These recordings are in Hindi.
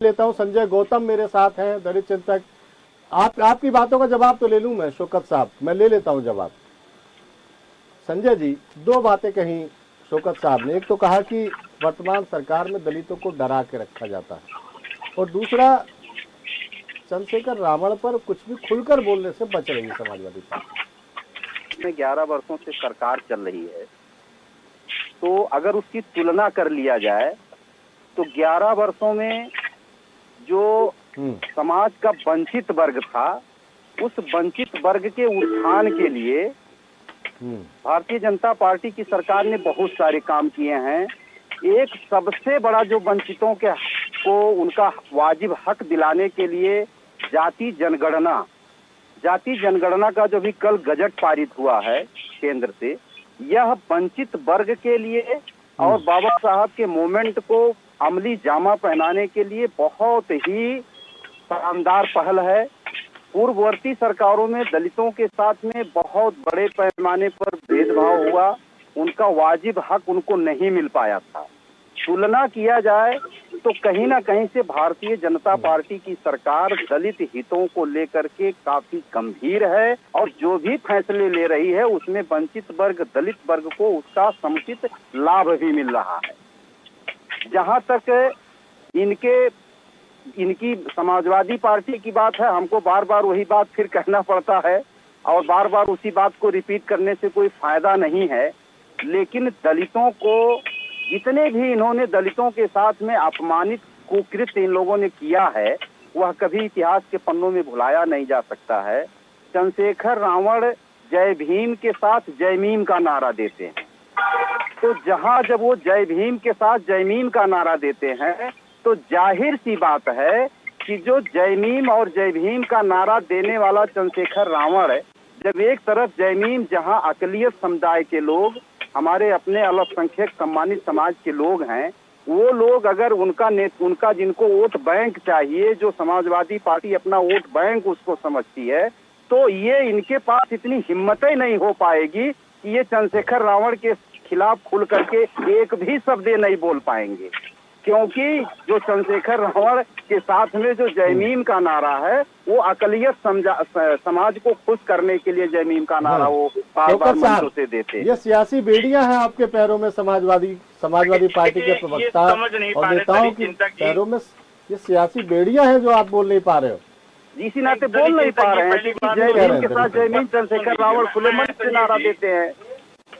लेता हूं। संजय गौतम मेरे साथ हैं, दलित चिंतक। आपकी बातों का जवाब तो ले लूं मैं, शौकत साहब, मैं ले लेता हूं जवाब। संजय जी, दो बातें कही शौकत साहब ने। एक तो कहा कि वर्तमान सरकार में दलितों को डरा के रखा जाता है, और दूसरा चंद्रशेखर रावण पर कुछ भी खुलकर बोलने से बच रही है समाजवादी पार्टी। 11 वर्षों से सरकार चल रही है, तो अगर उसकी तुलना कर लिया जाए तो 11 वर्षों में जो समाज का वंचित वर्ग था, उस वंचित वर्ग के उत्थान के लिए भारतीय जनता पार्टी की सरकार ने बहुत सारे काम किए हैं। एक सबसे बड़ा जो वंचितों के को उनका वाजिब हक दिलाने के लिए जाति जनगणना का जो भी कल गजट पारित हुआ है केंद्र से, यह वंचित वर्ग के लिए और बाबा साहब के मूवमेंट को अमली जामा पहनाने के लिए बहुत ही शानदार पहल है। पूर्ववर्ती सरकारों में दलितों के साथ में बहुत बड़े पैमाने पर भेदभाव हुआ, उनका वाजिब हक उनको नहीं मिल पाया था। तुलना किया जाए तो कहीं ना कहीं से भारतीय जनता पार्टी की सरकार दलित हितों को लेकर के काफी गंभीर है, और जो भी फैसले ले रही है उसमें वंचित वर्ग दलित वर्ग को उसका समुचित लाभ भी मिल रहा है। जहां तक इनकी समाजवादी पार्टी की बात है, हमको बार बार वही बात फिर कहना पड़ता है, और बार बार उसी बात को रिपीट करने से कोई फायदा नहीं है। लेकिन दलितों को जितने भी इन्होंने दलितों के साथ में अपमानित कुकृत्य इन लोगों ने किया है, वह कभी इतिहास के पन्नों में भुलाया नहीं जा सकता है। चंद्रशेखर रावण जय भीम के साथ जय मीम का नारा देते हैं, तो जहां जब वो जय भीम के साथ जय मीम का नारा देते हैं, तो जाहिर सी बात है कि जो जय मीम और जय भीम का नारा देने वाला चंद्रशेखर रावण, जब एक तरफ जय मीम जहां अकलियत समुदाय के लोग, हमारे अपने अल्पसंख्यक सम्मानित समाज के लोग हैं, वो लोग अगर उनका जिनको वोट बैंक चाहिए, जो समाजवादी पार्टी अपना वोट बैंक उसको समझती है, तो ये इनके पास इतनी हिम्मतें नहीं हो पाएगी कि ये चंद्रशेखर रावण के खिलाफ खुल करके एक भी शब्द नहीं बोल पाएंगे। क्योंकि जो चंद्रशेखर रावण के साथ में जो जयमीम का नारा है, वो अकलियत समाज को खुश करने के लिए जयमीम का नारा वो बार-बार मंचों से देते। ये सियासी बेड़ियां हैं आपके पैरों में, समाजवादी पार्टी के प्रवक्ता और नेताओं के पैरों में ये सियासी बेड़ियां हैं जो आप बोल नहीं पा रहे हो। इसी नाते बोल नहीं पा रहे हैं कि जयमीम के साथ जयमीम चंद्रशेखर रावण खुले मन से नारा देते हैं।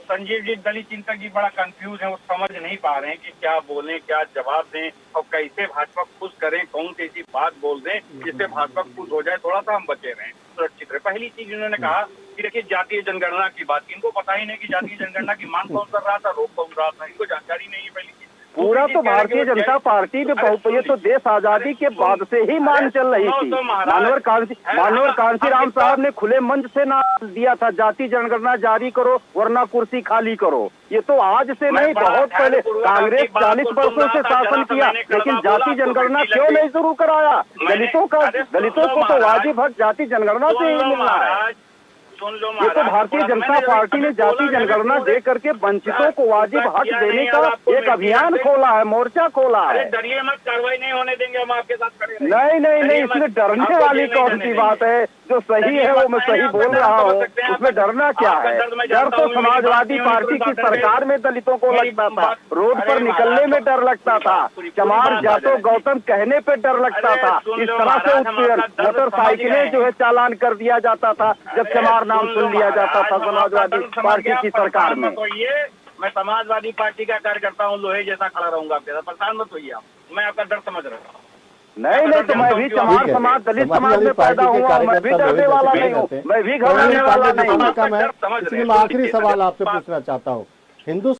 संजीव जी, दलित चिंतक जी बड़ा कंफ्यूज है, वो समझ नहीं पा रहे हैं कि क्या बोलें, क्या जवाब दें और कैसे भाजपा खुश करें, कौन सी ऐसी बात बोल दें जिससे भाजपा खुश हो जाए, थोड़ा सा हम बचे रहें, सुरक्षित रहे। पहली चीज उन्होंने कहा कि देखिए जातीय जनगणना की बात, इनको पता ही नहीं कि जातीय जनगणना की मांग कौन कर रहा था, रोक कौन रहा था, इनको जानकारी नहीं है। पहली चीज पूरा तो भारतीय जनता पार्टी में बहुपये तो देश आजादी के बाद से ही मांग चल रही थी। मानवर कांशीराम साहब ने खुले मंच से नारा दिया था, जाति जनगणना जारी करो वरना कुर्सी खाली करो। ये तो आज से नहीं, बहुत पहले कांग्रेस 40 वर्षों से शासन किया, लेकिन जाति जनगणना क्यों नहीं शुरू कराया? दलितों को तो वाजिब हक जाति जनगणना से ही मिलना है। ये तो भारतीय जनता पार्टी ने जाति जनगणना दे करके वंचितों को वाजिब हक देने का एक अभियान खोला है, मोर्चा खोला है। डरिए मत, कार्रवाई नहीं होने देंगे, हम आपके साथ खड़े हैं। नहीं, इसमें डरने वाली कौन सी बात है? जो सही है वो मैं सही बोल रहा हूँ, उसमें डरना क्या है? डर तो समाजवादी पार्टी की सरकार में दलितों को लगता था, रोड पर निकलने में डर लगता था, चमार जातो गौतम कहने पे डर लगता था। इस तरह से मोटरसाइकिलें जो है चालान कर दिया जाता था जब चमार नाम सुन लिया जाता था समाजवादी पार्टी की सरकार में। तो ये मैं समाजवादी पार्टी का कार्यकर्ता हूँ, लोहे जैसा खड़ा रहूंगा आपके साथ, परेशान मत होइए आप, मैं आपका डर समझ रहा हूँ। नहीं, तो मैं भी चमार समाज दलित समाज में पैदा हुआ, मैं भी डरने वाला नहीं हूँ, मैं भी घबराने वाला नहीं हूँ। मैं आखिरी सवाल आपसे पूछना चाहता हूँ, हिंदू